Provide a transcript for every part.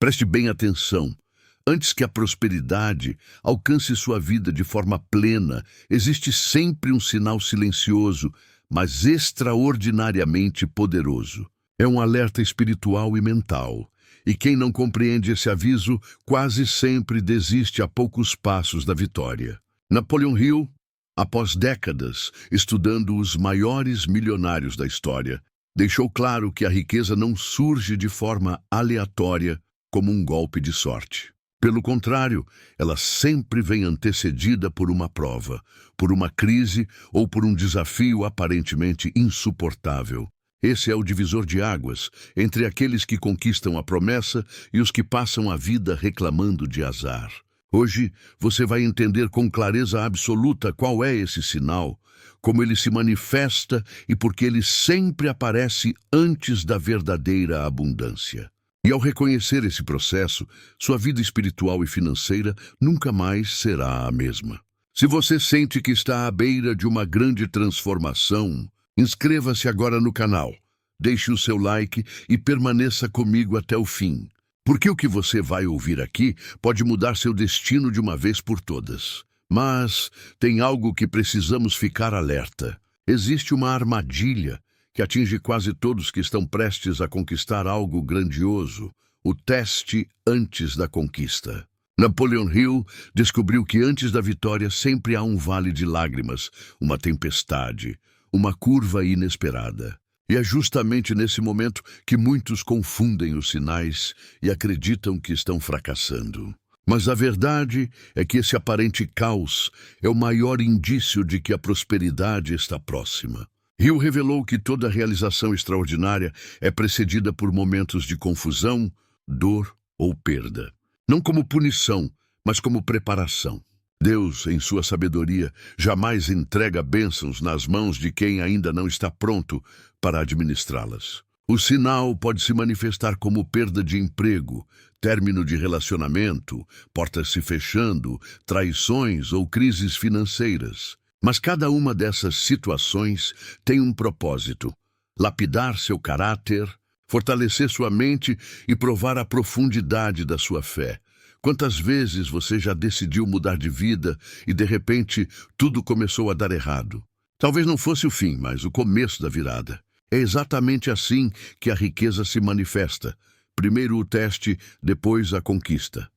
Preste bem atenção. Antes que a prosperidade alcance sua vida de forma plena, existe sempre um sinal silencioso, mas extraordinariamente poderoso. É um alerta espiritual e mental. E quem não compreende esse aviso quase sempre desiste a poucos passos da vitória. Napoleon Hill, após décadas estudando os maiores milionários da história, deixou claro que a riqueza não surge de forma aleatória como um golpe de sorte. Pelo contrário, ela sempre vem antecedida por uma prova, por uma crise ou por um desafio aparentemente insuportável. Esse é o divisor de águas entre aqueles que conquistam a promessa e os que passam a vida reclamando de azar. Hoje, você vai entender com clareza absoluta qual é esse sinal, como ele se manifesta e por que ele sempre aparece antes da verdadeira abundância. E ao reconhecer esse processo, sua vida espiritual e financeira nunca mais será a mesma. Se você sente que está à beira de uma grande transformação, inscreva-se agora no canal, deixe o seu like e permaneça comigo até o fim. Porque o que você vai ouvir aqui pode mudar seu destino de uma vez por todas. Mas tem algo que precisamos ficar alerta. Existe uma armadilha que atinge quase todos que estão prestes a conquistar algo grandioso, o teste antes da conquista. Napoleon Hill descobriu que antes da vitória sempre há um vale de lágrimas, uma tempestade, uma curva inesperada. E é justamente nesse momento que muitos confundem os sinais e acreditam que estão fracassando. Mas a verdade é que esse aparente caos é o maior indício de que a prosperidade está próxima. Hill revelou que toda realização extraordinária é precedida por momentos de confusão, dor ou perda. Não como punição, mas como preparação. Deus, em sua sabedoria, jamais entrega bênçãos nas mãos de quem ainda não está pronto para administrá-las. O sinal pode se manifestar como perda de emprego, término de relacionamento, portas se fechando, traições ou crises financeiras. Mas cada uma dessas situações tem um propósito: lapidar seu caráter, fortalecer sua mente e provar a profundidade da sua fé. Quantas vezes você já decidiu mudar de vida e, de repente, tudo começou a dar errado? Talvez não fosse o fim, mas o começo da virada. É exatamente assim que a riqueza se manifesta. Primeiro o teste, depois a conquista.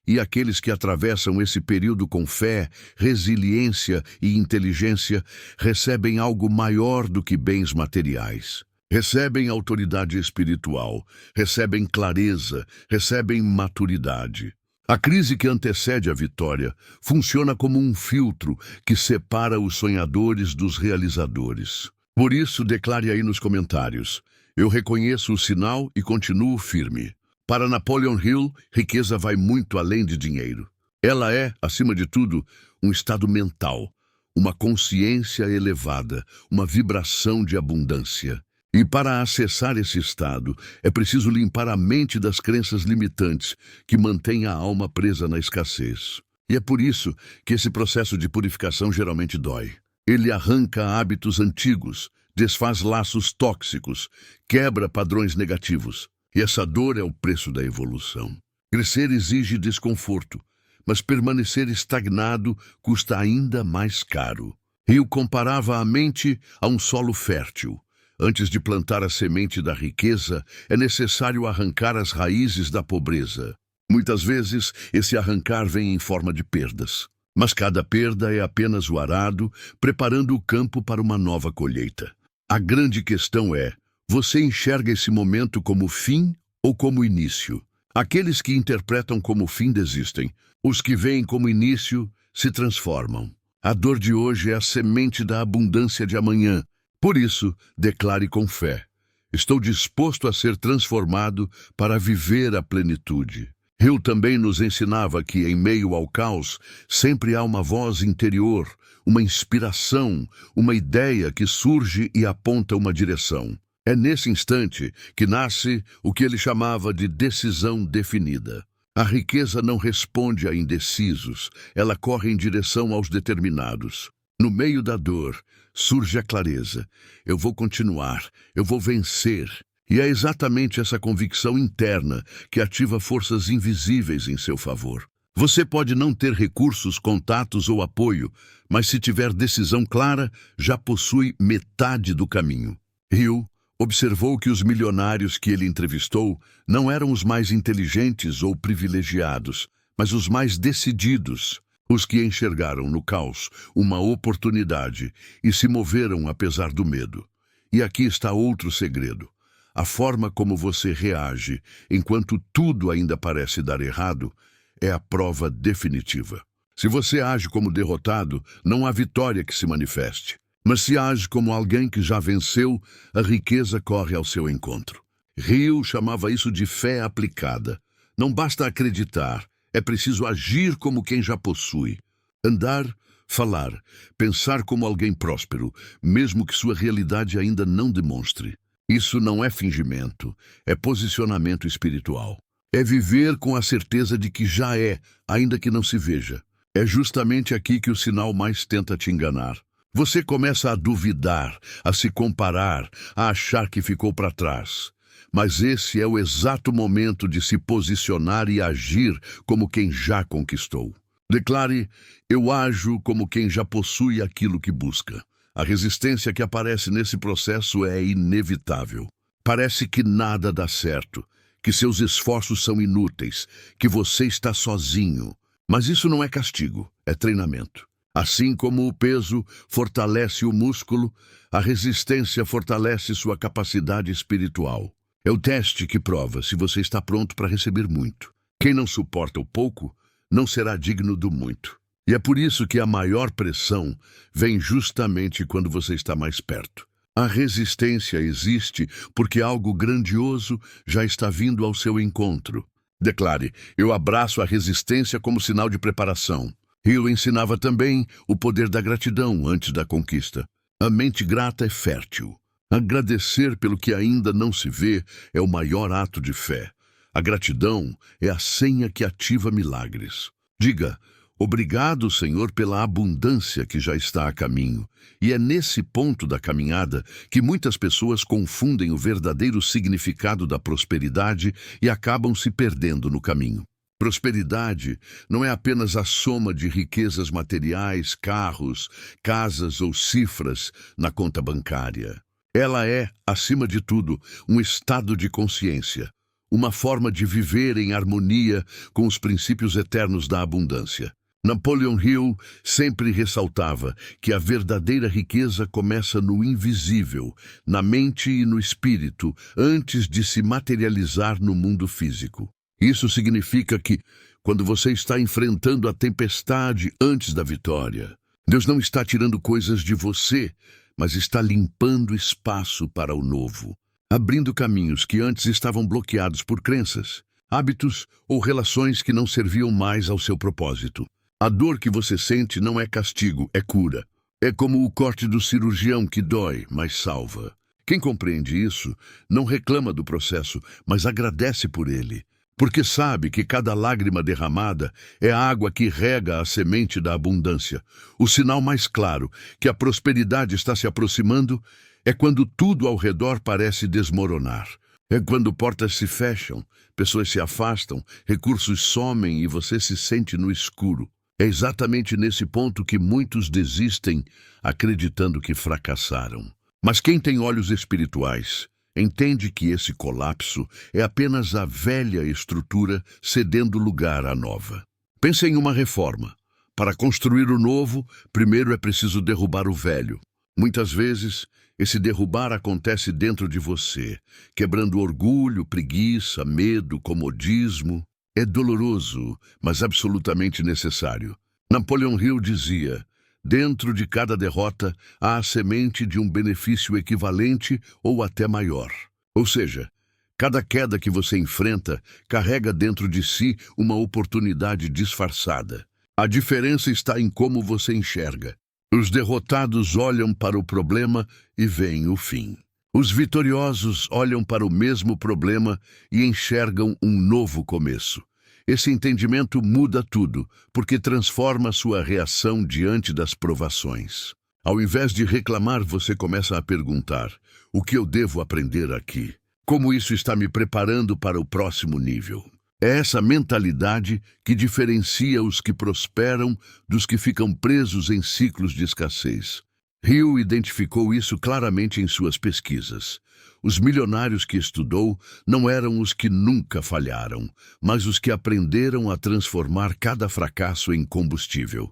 E aqueles que atravessam esse período com fé, resiliência e inteligência recebem algo maior do que bens materiais. Recebem autoridade espiritual, recebem clareza, recebem maturidade. A crise que antecede a vitória funciona como um filtro que separa os sonhadores dos realizadores. Por isso, declare aí nos comentários: eu reconheço o sinal e continuo firme. Para Napoleon Hill, riqueza vai muito além de dinheiro. Ela é, acima de tudo, um estado mental, uma consciência elevada, uma vibração de abundância. E para acessar esse estado, é preciso limpar a mente das crenças limitantes que mantêm a alma presa na escassez. E é por isso que esse processo de purificação geralmente dói. Ele arranca hábitos antigos, desfaz laços tóxicos, quebra padrões negativos. E essa dor é o preço da evolução. Crescer exige desconforto, mas permanecer estagnado custa ainda mais caro. Hill comparava a mente a um solo fértil. Antes de plantar a semente da riqueza, é necessário arrancar as raízes da pobreza. Muitas vezes, esse arrancar vem em forma de perdas. Mas cada perda é apenas o arado, preparando o campo para uma nova colheita. A grande questão é: você enxerga esse momento como fim ou como início? Aqueles que interpretam como fim desistem. Os que veem como início se transformam. A dor de hoje é a semente da abundância de amanhã. Por isso, declare com fé: estou disposto a ser transformado para viver a plenitude. Hill também nos ensinava que, em meio ao caos, sempre há uma voz interior, uma inspiração, uma ideia que surge e aponta uma direção. É nesse instante que nasce o que ele chamava de decisão definida. A riqueza não responde a indecisos, ela corre em direção aos determinados. No meio da dor, surge a clareza: eu vou continuar, eu vou vencer. E é exatamente essa convicção interna que ativa forças invisíveis em seu favor. Você pode não ter recursos, contatos ou apoio, mas se tiver decisão clara, já possui metade do caminho. Hill observou que os milionários que ele entrevistou não eram os mais inteligentes ou privilegiados, mas os mais decididos, os que enxergaram no caos uma oportunidade e se moveram apesar do medo. E aqui está outro segredo. A forma como você reage enquanto tudo ainda parece dar errado é a prova definitiva. Se você age como derrotado, não há vitória que se manifeste. Mas se age como alguém que já venceu, a riqueza corre ao seu encontro. Hill chamava isso de fé aplicada. Não basta acreditar, é preciso agir como quem já possui. Andar, falar, pensar como alguém próspero, mesmo que sua realidade ainda não demonstre. Isso não é fingimento, é posicionamento espiritual. É viver com a certeza de que já é, ainda que não se veja. É justamente aqui que o sinal mais tenta te enganar. Você começa a duvidar, a se comparar, a achar que ficou para trás. Mas esse é o exato momento de se posicionar e agir como quem já conquistou. Declare: eu ajo como quem já possui aquilo que busca. A resistência que aparece nesse processo é inevitável. Parece que nada dá certo, que seus esforços são inúteis, que você está sozinho. Mas isso não é castigo, é treinamento. Assim como o peso fortalece o músculo, a resistência fortalece sua capacidade espiritual. É o teste que prova se você está pronto para receber muito. Quem não suporta o pouco, não será digno do muito. E é por isso que a maior pressão vem justamente quando você está mais perto. A resistência existe porque algo grandioso já está vindo ao seu encontro. Declare: eu abraço a resistência como sinal de preparação. Hill ensinava também o poder da gratidão antes da conquista. A mente grata é fértil. Agradecer pelo que ainda não se vê é o maior ato de fé. A gratidão é a senha que ativa milagres. Diga: obrigado, Senhor, pela abundância que já está a caminho. E é nesse ponto da caminhada que muitas pessoas confundem o verdadeiro significado da prosperidade e acabam se perdendo no caminho. Prosperidade não é apenas a soma de riquezas materiais, carros, casas ou cifras na conta bancária. Ela é, acima de tudo, um estado de consciência, uma forma de viver em harmonia com os princípios eternos da abundância. Napoleon Hill sempre ressaltava que a verdadeira riqueza começa no invisível, na mente e no espírito, antes de se materializar no mundo físico. Isso significa que, quando você está enfrentando a tempestade antes da vitória, Deus não está tirando coisas de você, mas está limpando espaço para o novo, abrindo caminhos que antes estavam bloqueados por crenças, hábitos ou relações que não serviam mais ao seu propósito. A dor que você sente não é castigo, é cura. É como o corte do cirurgião que dói, mas salva. Quem compreende isso não reclama do processo, mas agradece por ele, porque sabe que cada lágrima derramada é a água que rega a semente da abundância. O sinal mais claro que a prosperidade está se aproximando é quando tudo ao redor parece desmoronar. É quando portas se fecham, pessoas se afastam, recursos somem e você se sente no escuro. É exatamente nesse ponto que muitos desistem, acreditando que fracassaram. Mas quem tem olhos espirituais entende que esse colapso é apenas a velha estrutura cedendo lugar à nova. Pense em uma reforma. Para construir o novo, primeiro é preciso derrubar o velho. Muitas vezes, esse derrubar acontece dentro de você, quebrando orgulho, preguiça, medo, comodismo. É doloroso, mas absolutamente necessário. Napoleon Hill dizia: dentro de cada derrota há a semente de um benefício equivalente ou até maior. Ou seja, cada queda que você enfrenta carrega dentro de si uma oportunidade disfarçada. A diferença está em como você enxerga. Os derrotados olham para o problema e veem o fim. Os vitoriosos olham para o mesmo problema e enxergam um novo começo. Esse entendimento muda tudo, porque transforma sua reação diante das provações. Ao invés de reclamar, você começa a perguntar: o que eu devo aprender aqui? Como isso está me preparando para o próximo nível? É essa mentalidade que diferencia os que prosperam dos que ficam presos em ciclos de escassez. Hill identificou isso claramente em suas pesquisas. Os milionários que estudou não eram os que nunca falharam, mas os que aprenderam a transformar cada fracasso em combustível.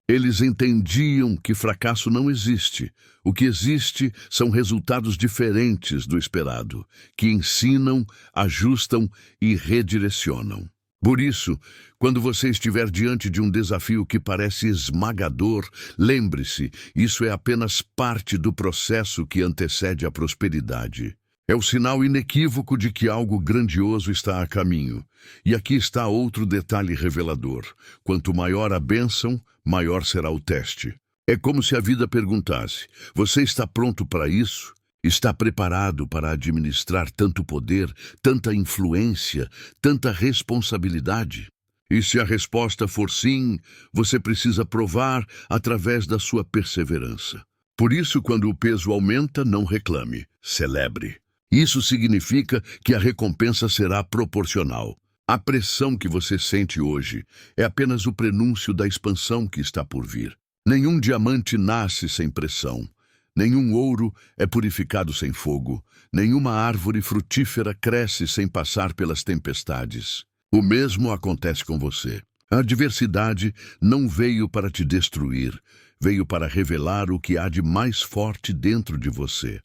Eles entendiam que fracasso não existe. O que existe são resultados diferentes do esperado, que ensinam, ajustam e redirecionam. Por isso, quando você estiver diante de um desafio que parece esmagador, lembre-se, isso é apenas parte do processo que antecede a prosperidade. É o sinal inequívoco de que algo grandioso está a caminho. E aqui está outro detalhe revelador. Quanto maior a bênção, maior será o teste. É como se a vida perguntasse: você está pronto para isso? Está preparado para administrar tanto poder, tanta influência, tanta responsabilidade? E se a resposta for sim, você precisa provar através da sua perseverança. Por isso, quando o peso aumenta, não reclame, celebre. Isso significa que a recompensa será proporcional. A pressão que você sente hoje é apenas o prenúncio da expansão que está por vir. Nenhum diamante nasce sem pressão. Nenhum ouro é purificado sem fogo. Nenhuma árvore frutífera cresce sem passar pelas tempestades. O mesmo acontece com você. A adversidade não veio para te destruir, veio para revelar o que há de mais forte dentro de você.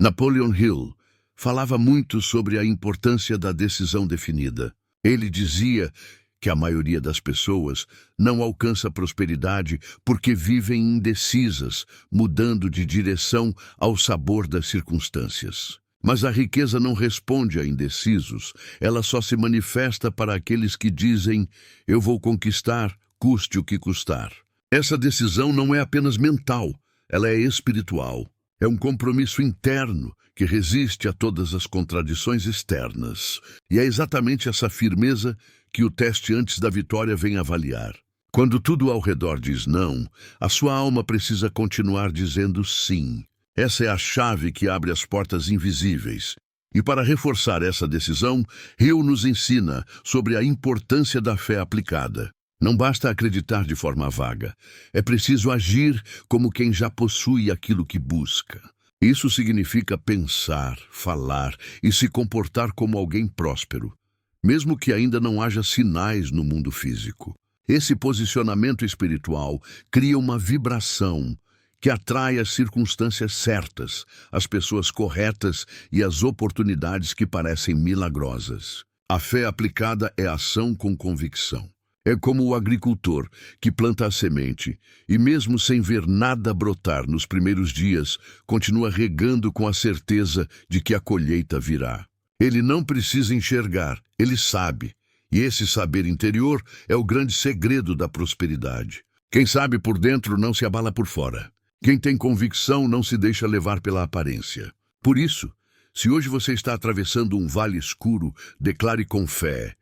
Napoleon Hill falava muito sobre a importância da decisão definida. Ele dizia que a maioria das pessoas não alcança prosperidade porque vivem indecisas, mudando de direção ao sabor das circunstâncias. Mas a riqueza não responde a indecisos, ela só se manifesta para aqueles que dizem: eu vou conquistar, custe o que custar. Essa decisão não é apenas mental, ela é espiritual. É um compromisso interno que resiste a todas as contradições externas. E é exatamente essa firmeza que o teste antes da vitória vem avaliar. Quando tudo ao redor diz não, a sua alma precisa continuar dizendo sim. Essa é a chave que abre as portas invisíveis. E para reforçar essa decisão, Hill nos ensina sobre a importância da fé aplicada. Não basta acreditar de forma vaga. É preciso agir como quem já possui aquilo que busca. Isso significa pensar, falar e se comportar como alguém próspero, mesmo que ainda não haja sinais no mundo físico. Esse posicionamento espiritual cria uma vibração que atrai as circunstâncias certas, as pessoas corretas e as oportunidades que parecem milagrosas. A fé aplicada é ação com convicção. É como o agricultor que planta a semente e, mesmo sem ver nada brotar nos primeiros dias, continua regando com a certeza de que a colheita virá. Ele não precisa enxergar, ele sabe. E esse saber interior é o grande segredo da prosperidade. Quem sabe por dentro não se abala por fora. Quem tem convicção não se deixa levar pela aparência. Por isso, se hoje você está atravessando um vale escuro, declare com fé: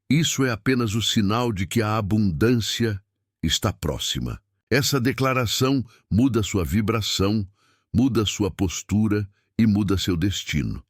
isso é apenas o sinal de que a abundância está próxima. Essa declaração muda sua vibração, muda sua postura e muda seu destino.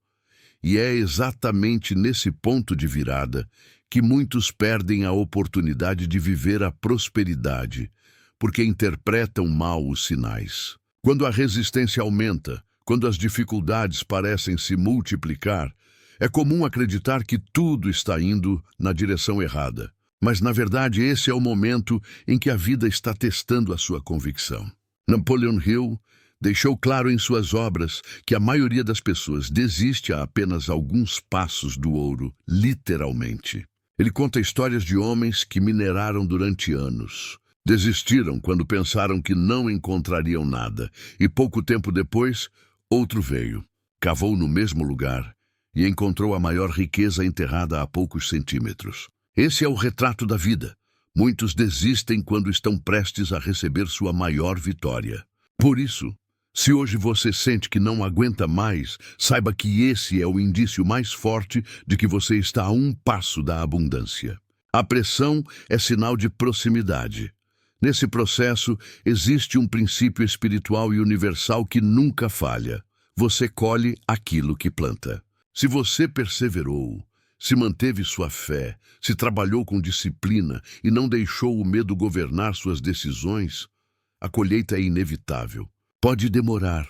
E é exatamente nesse ponto de virada que muitos perdem a oportunidade de viver a prosperidade, porque interpretam mal os sinais. Quando a resistência aumenta, quando as dificuldades parecem se multiplicar, é comum acreditar que tudo está indo na direção errada. Mas, na verdade, esse é o momento em que a vida está testando a sua convicção. Napoleon Hill deixou claro em suas obras que a maioria das pessoas desiste a apenas alguns passos do ouro, literalmente. Ele conta histórias de homens que mineraram durante anos. Desistiram quando pensaram que não encontrariam nada, e pouco tempo depois, outro veio, cavou no mesmo lugar e encontrou a maior riqueza enterrada a poucos centímetros. Esse é o retrato da vida. Muitos desistem quando estão prestes a receber sua maior vitória. Por isso, se hoje você sente que não aguenta mais, saiba que esse é o indício mais forte de que você está a um passo da abundância. A pressão é sinal de proximidade. Nesse processo, existe um princípio espiritual e universal que nunca falha. Você colhe aquilo que planta. Se você perseverou, se manteve sua fé, se trabalhou com disciplina e não deixou o medo governar suas decisões, a colheita é inevitável. Pode demorar,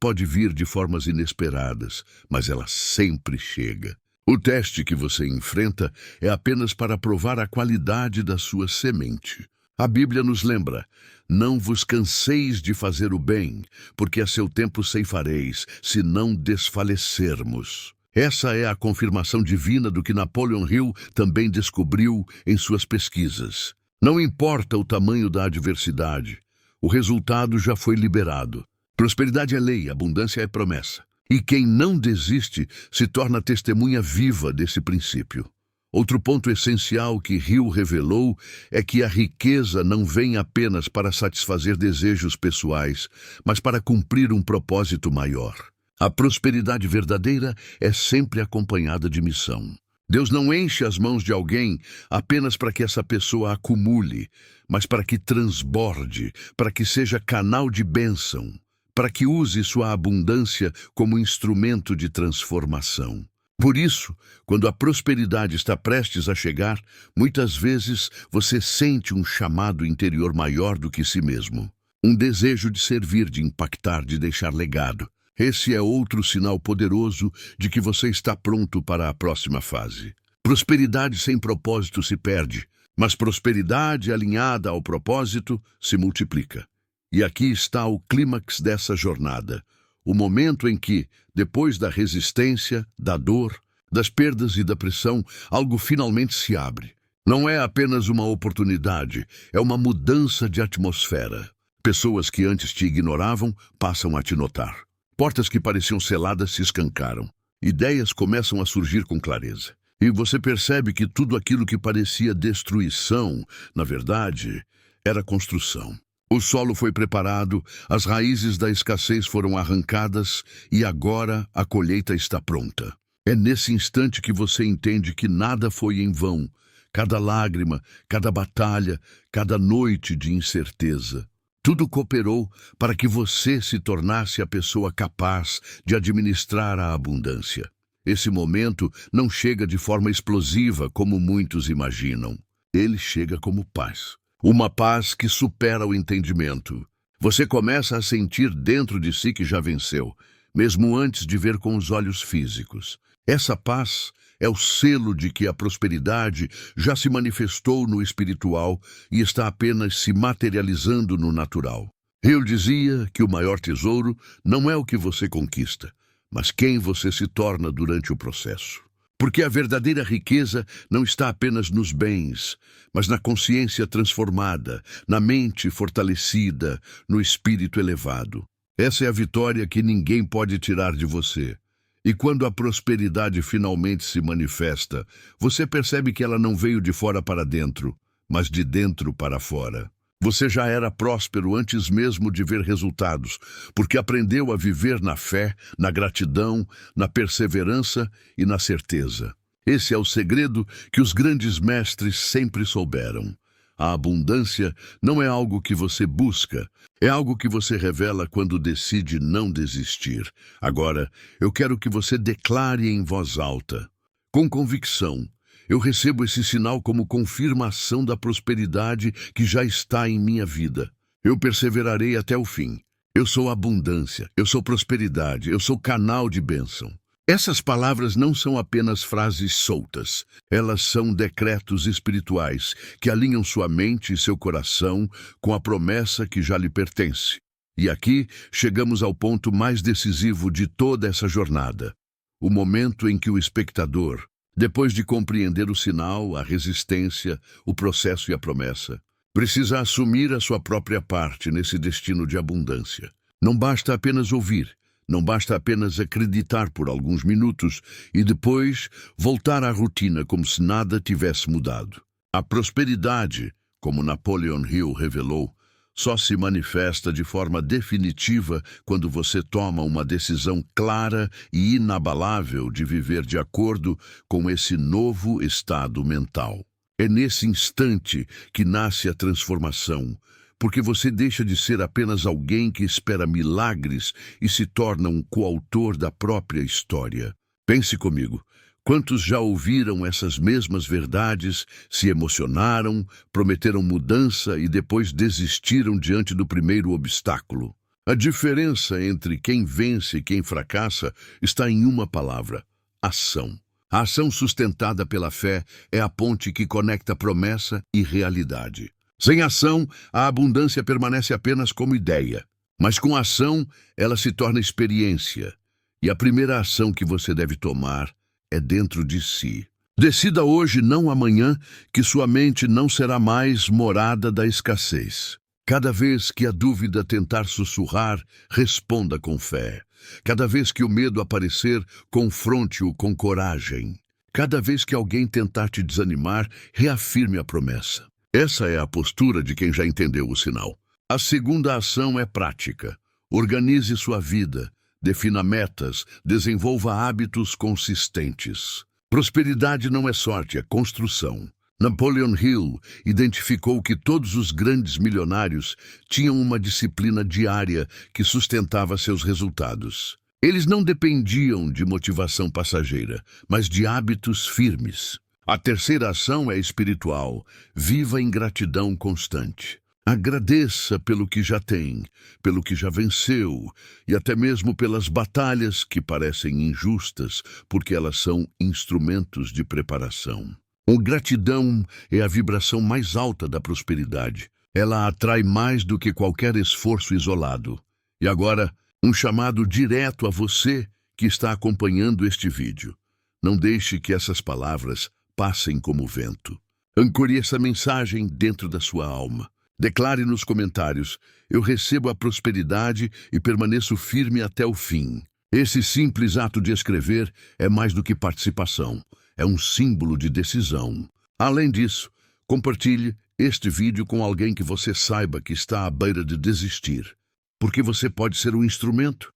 pode vir de formas inesperadas, mas ela sempre chega. O teste que você enfrenta é apenas para provar a qualidade da sua semente. A Bíblia nos lembra: não vos canseis de fazer o bem, porque a seu tempo ceifareis, se não desfalecermos. Essa é a confirmação divina do que Napoleon Hill também descobriu em suas pesquisas. Não importa o tamanho da adversidade, o resultado já foi liberado. Prosperidade é lei, abundância é promessa. E quem não desiste se torna testemunha viva desse princípio. Outro ponto essencial que Hill revelou é que a riqueza não vem apenas para satisfazer desejos pessoais, mas para cumprir um propósito maior. A prosperidade verdadeira é sempre acompanhada de missão. Deus não enche as mãos de alguém apenas para que essa pessoa acumule, mas para que transborde, para que seja canal de bênção, para que use sua abundância como instrumento de transformação. Por isso, quando a prosperidade está prestes a chegar, muitas vezes você sente um chamado interior maior do que si mesmo. Um desejo de servir, de impactar, de deixar legado. Esse é outro sinal poderoso de que você está pronto para a próxima fase. Prosperidade sem propósito se perde, mas prosperidade alinhada ao propósito se multiplica. E aqui está o clímax dessa jornada, o momento em que, depois da resistência, da dor, das perdas e da pressão, algo finalmente se abre. Não é apenas uma oportunidade, é uma mudança de atmosfera. Pessoas que antes te ignoravam passam a te notar. Portas que pareciam seladas se escancaram. Ideias começam a surgir com clareza. E você percebe que tudo aquilo que parecia destruição, na verdade, era construção. O solo foi preparado, as raízes da escassez foram arrancadas e agora a colheita está pronta. É nesse instante que você entende que nada foi em vão. Cada lágrima, cada batalha, cada noite de incerteza. Tudo cooperou para que você se tornasse a pessoa capaz de administrar a abundância. Esse momento não chega de forma explosiva como muitos imaginam. Ele chega como paz. Uma paz que supera o entendimento. Você começa a sentir dentro de si que já venceu, mesmo antes de ver com os olhos físicos. Essa paz é o selo de que a prosperidade já se manifestou no espiritual e está apenas se materializando no natural. Hill dizia que o maior tesouro não é o que você conquista, mas quem você se torna durante o processo. Porque a verdadeira riqueza não está apenas nos bens, mas na consciência transformada, na mente fortalecida, no espírito elevado. Essa é a vitória que ninguém pode tirar de você. E quando a prosperidade finalmente se manifesta, você percebe que ela não veio de fora para dentro, mas de dentro para fora. Você já era próspero antes mesmo de ver resultados, porque aprendeu a viver na fé, na gratidão, na perseverança e na certeza. Esse é o segredo que os grandes mestres sempre souberam. A abundância não é algo que você busca, é algo que você revela quando decide não desistir. Agora, eu quero que você declare em voz alta, com convicção: eu recebo esse sinal como confirmação da prosperidade que já está em minha vida. Eu perseverarei até o fim. Eu sou abundância, eu sou prosperidade, eu sou canal de bênção. Essas palavras não são apenas frases soltas. Elas são decretos espirituais que alinham sua mente e seu coração com a promessa que já lhe pertence. E aqui chegamos ao ponto mais decisivo de toda essa jornada. O momento em que o espectador, depois de compreender o sinal, a resistência, o processo e a promessa, precisa assumir a sua própria parte nesse destino de abundância. Não basta apenas ouvir. Não basta apenas acreditar por alguns minutos e depois voltar à rotina como se nada tivesse mudado. A prosperidade, como Napoleon Hill revelou, só se manifesta de forma definitiva quando você toma uma decisão clara e inabalável de viver de acordo com esse novo estado mental. É nesse instante que nasce a transformação, porque você deixa de ser apenas alguém que espera milagres e se torna um coautor da própria história. Pense comigo. Quantos já ouviram essas mesmas verdades, se emocionaram, prometeram mudança e depois desistiram diante do primeiro obstáculo? A diferença entre quem vence e quem fracassa está em uma palavra: ação. A ação sustentada pela fé é a ponte que conecta promessa e realidade. Sem ação, a abundância permanece apenas como ideia. Mas com ação, ela se torna experiência. E a primeira ação que você deve tomar é dentro de si. Decida hoje, não amanhã, que sua mente não será mais morada da escassez. Cada vez que a dúvida tentar sussurrar, responda com fé. Cada vez que o medo aparecer, confronte-o com coragem. Cada vez que alguém tentar te desanimar, reafirme a promessa. Essa é a postura de quem já entendeu o sinal. A segunda ação é prática. Organize sua vida, defina metas, desenvolva hábitos consistentes. Prosperidade não é sorte, é construção. Napoleon Hill identificou que todos os grandes milionários tinham uma disciplina diária que sustentava seus resultados. Eles não dependiam de motivação passageira, mas de hábitos firmes. A terceira ação é espiritual. Viva em gratidão constante. Agradeça pelo que já tem, pelo que já venceu e até mesmo pelas batalhas que parecem injustas, porque elas são instrumentos de preparação. A gratidão é a vibração mais alta da prosperidade. Ela atrai mais do que qualquer esforço isolado. E agora, um chamado direto a você que está acompanhando este vídeo. Não deixe que essas palavras passem como vento. Ancore essa mensagem dentro da sua alma. Declare nos comentários: eu recebo a prosperidade e permaneço firme até o fim. Esse simples ato de escrever é mais do que participação. É um símbolo de decisão. Além disso, compartilhe este vídeo com alguém que você saiba que está à beira de desistir, porque você pode ser um instrumento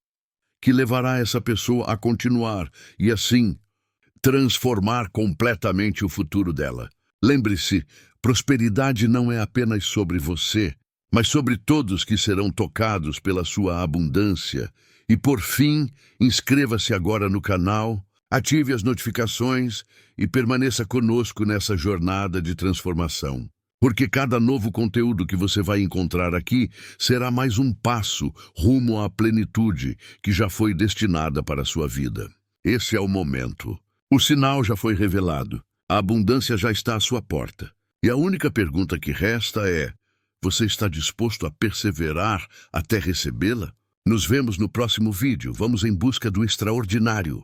que levará essa pessoa a continuar e, assim, transformar completamente o futuro dela. Lembre-se, prosperidade não é apenas sobre você, mas sobre todos que serão tocados pela sua abundância. E, por fim, inscreva-se agora no canal, ative as notificações e permaneça conosco nessa jornada de transformação. Porque cada novo conteúdo que você vai encontrar aqui será mais um passo rumo à plenitude que já foi destinada para a sua vida. Esse é o momento. O sinal já foi revelado. A abundância já está à sua porta. E a única pergunta que resta é: você está disposto a perseverar até recebê-la? Nos vemos no próximo vídeo. Vamos em busca do extraordinário.